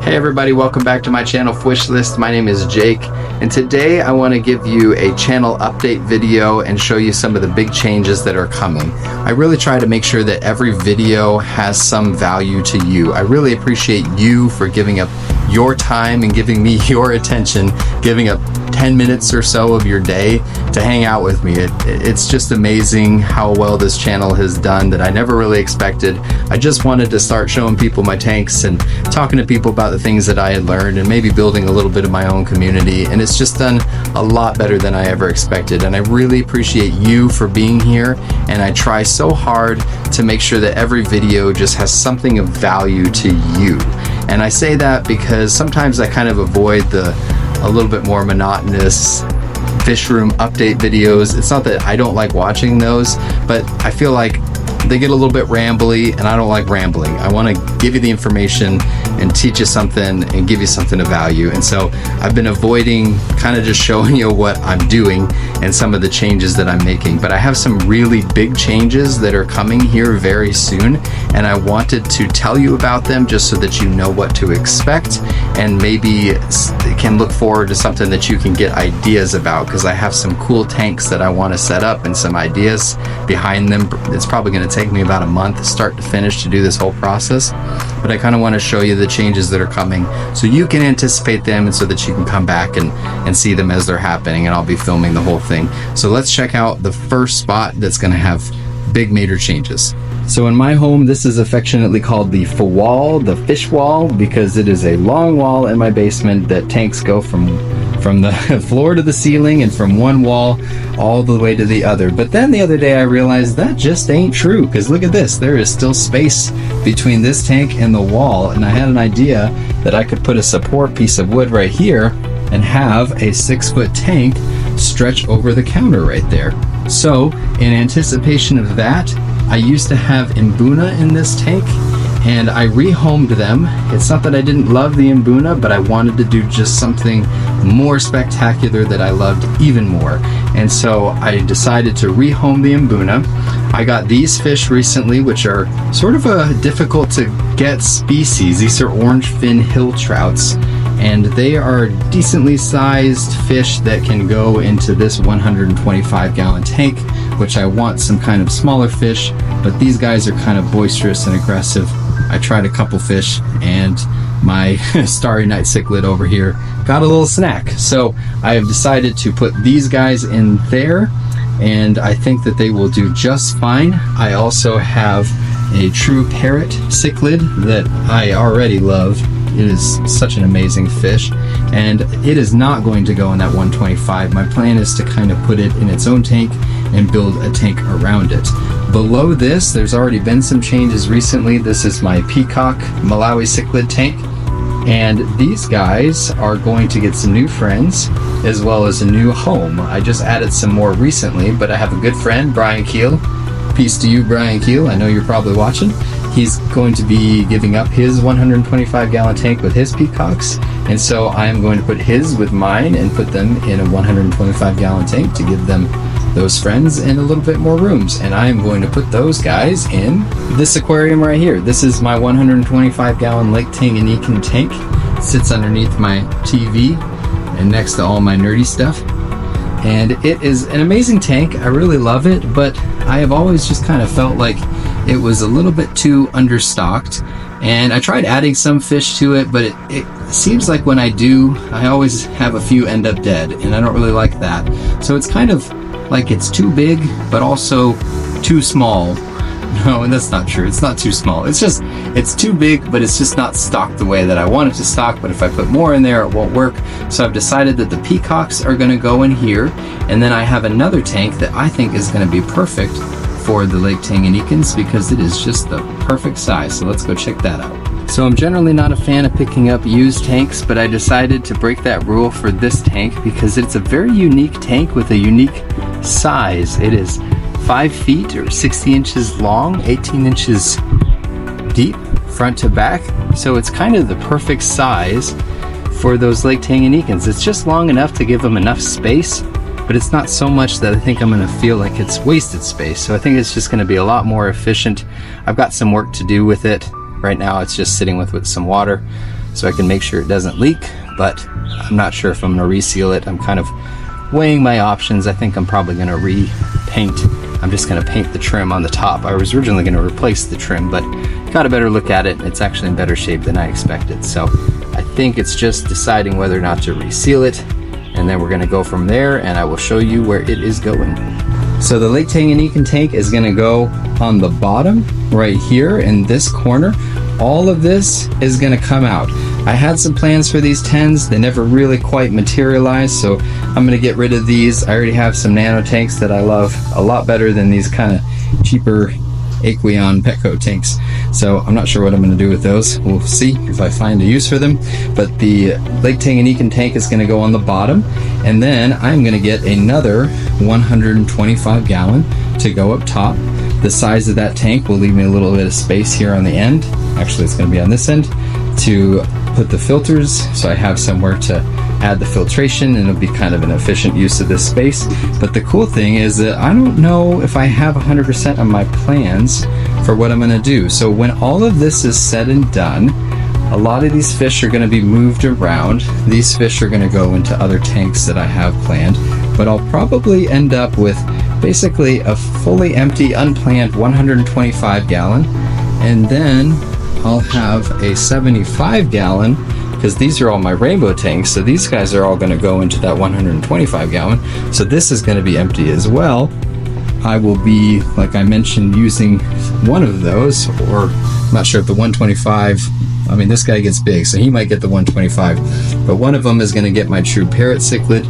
Hey everybody, welcome back to my channel Wishlist. My name is Jake, and today I want to give you a channel update video and show you some of the big changes that are coming. I really try to make sure that every video has some value to you. I really appreciate you for giving up your time and giving me your attention, giving up 10 minutes or so of your day to hang out with me. It's just amazing how well this channel has done that I never really expected. I just wanted to start showing people my tanks and talking to people about the things that I had learned and maybe building a little bit of my own community, and it's just done a lot better than I ever expected. And I really appreciate you for being here, and I try so hard to make sure that every video just has something of value to you. And I say that because sometimes I kind of avoid a little bit more monotonous Fishroom update videos. It's not that I don't like watching those, but I feel like they get a little bit rambly, and I don't like rambling. I want to give you the information and teach you something and give you something of value. And so I've been avoiding kind of just showing you what I'm doing and some of the changes that I'm making. But I have some really big changes that are coming here very soon, and I wanted to tell you about them just so that you know what to expect and maybe can look forward to something that you can get ideas about, because I have some cool tanks that I want to set up and some ideas behind them. It's probably going to take me about a month start to finish to do this whole process, but I kind of want to show you the changes that are coming so you can anticipate them and so that you can come back and see them as they're happening, and I'll be filming the whole thing. So let's check out the first spot that's going to have big major changes. So in my home, this is affectionately called the wall, the fish wall, because it is a long wall in my basement that tanks go from the floor to the ceiling and from one wall all the way to the other. But then the other day I realized that just ain't true, because look at this, there is still space between this tank and the wall, and I had an idea that I could put a support piece of wood right here and have a 6-foot tank stretch over the counter right there. So in anticipation of that, I used to have Mbuna in this tank, and I rehomed them. It's not that I didn't love the Mbuna, but I wanted to do just something more spectacular that I loved even more. And so I decided to rehome the Mbuna. I got these fish recently, which are sort of a difficult to get species. These are orange fin hill trouts, and they are decently sized fish that can go into this 125-gallon tank, which I want some kind of smaller fish, but these guys are kind of boisterous and aggressive. I tried a couple fish, and my Starry Night cichlid over here got a little snack. So I have decided to put these guys in there, and I think that they will do just fine. I also have a true parrot cichlid that I already love. It is such an amazing fish, and it is not going to go in that 125. My plan is to kind of put it in its own tank and build a tank around it. Below this, there's already been some changes recently. This is my peacock Malawi cichlid tank, and these guys are going to get some new friends as well as a new home. I just added some more recently, but I have a good friend, Brian Keel. Peace to you, Brian Keel. I know you're probably watching. He's going to be giving up his 125-gallon tank with his peacocks, and so I am going to put his with mine and put them in a 125-gallon tank to give them those friends and a little bit more rooms. And I am going to put those guys in this aquarium right here. This is my 125-gallon Lake Tanganyika tank. It sits underneath my TV and next to all my nerdy stuff, and it is an amazing tank. I really love it, but I have always just kind of felt like it was a little bit too understocked, and I tried adding some fish to it, but it seems like when I do, I always have a few end up dead, and I don't really like that. So it's kind of like it's too big, but also too small. No, and that's not true. It's not too small. It's just, it's too big, but it's just not stocked the way that I want it to stock. But if I put more in there, it won't work. So I've decided that the peacocks are going to go in here, and then I have another tank that I think is going to be perfect for the Lake Tanganyikans, because it is just the perfect size. So let's go check that out. So I'm generally not a fan of picking up used tanks, but I decided to break that rule for this tank because it's a very unique tank with a unique size. It is 5 feet or 60 inches long, 18 inches deep, front to back. So it's kind of the perfect size for those Lake Tanganyikans. It's just long enough to give them enough space, but it's not so much that I think I'm going to feel like it's wasted space. So I think it's just going to be a lot more efficient. I've got some work to do with it. Right now it's just sitting with some water, so I can make sure it doesn't leak, but I'm not sure if I'm going to reseal it. I'm kind of weighing my options. I think I'm probably going to repaint. I'm just going to paint the trim on the top. I was originally going to replace the trim, but got a better look at it. It's actually in better shape than I expected. So I think it's just deciding whether or not to reseal it, and then we're going to go from there, and I will show you where it is going. So the Lake Tanganyika tank is going to go on the bottom right here in this corner. All of this is going to come out. I had some plans for these 10s. They never really quite materialized, so I'm going to get rid of these. I already have some nano tanks that I love a lot better than these kind of cheaper Aqueon Petco tanks. So I'm not sure what I'm going to do with those. We'll see if I find a use for them. But the Lake Tanganyika tank is going to go on the bottom, and then I'm going to get another 125 gallon to go up top. The size of that tank will leave me a little bit of space here on the end. Actually, it's going to be on this end to put the filters, so I have somewhere to add the filtration, and it'll be kind of an efficient use of this space. But the cool thing is that I don't know if I have 100% of my plans for what I'm going to do. So when all of this is said and done, a lot of these fish are going to be moved around. These fish are going to go into other tanks that I have planned, but I'll probably end up with basically a fully empty, unplanned 125 gallon, and then I'll have a 75 gallon, because these are all my rainbow tanks, so these guys are all going to go into that 125 gallon. So this is going to be empty as well. I will be, like I mentioned, using one of those, or I'm not sure if the 125, I mean, this guy gets big, so he might get the 125, but one of them is going to get my true parrot cichlid,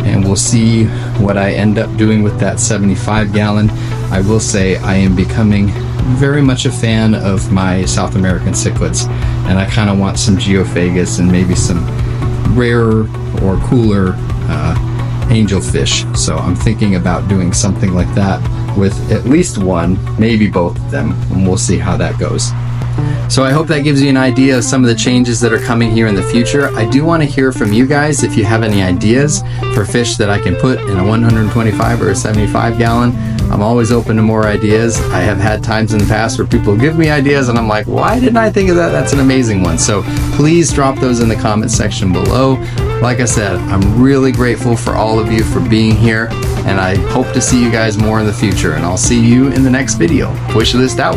and we'll see what I end up doing with that 75 gallon. I will say I am becoming very much a fan of my South American cichlids, and I kind of want some geophagus and maybe some rarer or cooler angelfish. So I'm thinking about doing something like that with at least one, maybe both of them, and we'll see how that goes. So I hope that gives you an idea of some of the changes that are coming here in the future. I do want to hear from you guys if you have any ideas for fish that I can put in a 125 or a 75 gallon. I'm always open to more ideas. I have had times in the past where people give me ideas and I'm like, why didn't I think of that? That's an amazing one. So please drop those in the comment section below. Like I said, I'm really grateful for all of you for being here, and I hope to see you guys more in the future, and I'll see you in the next video. Wishlist out.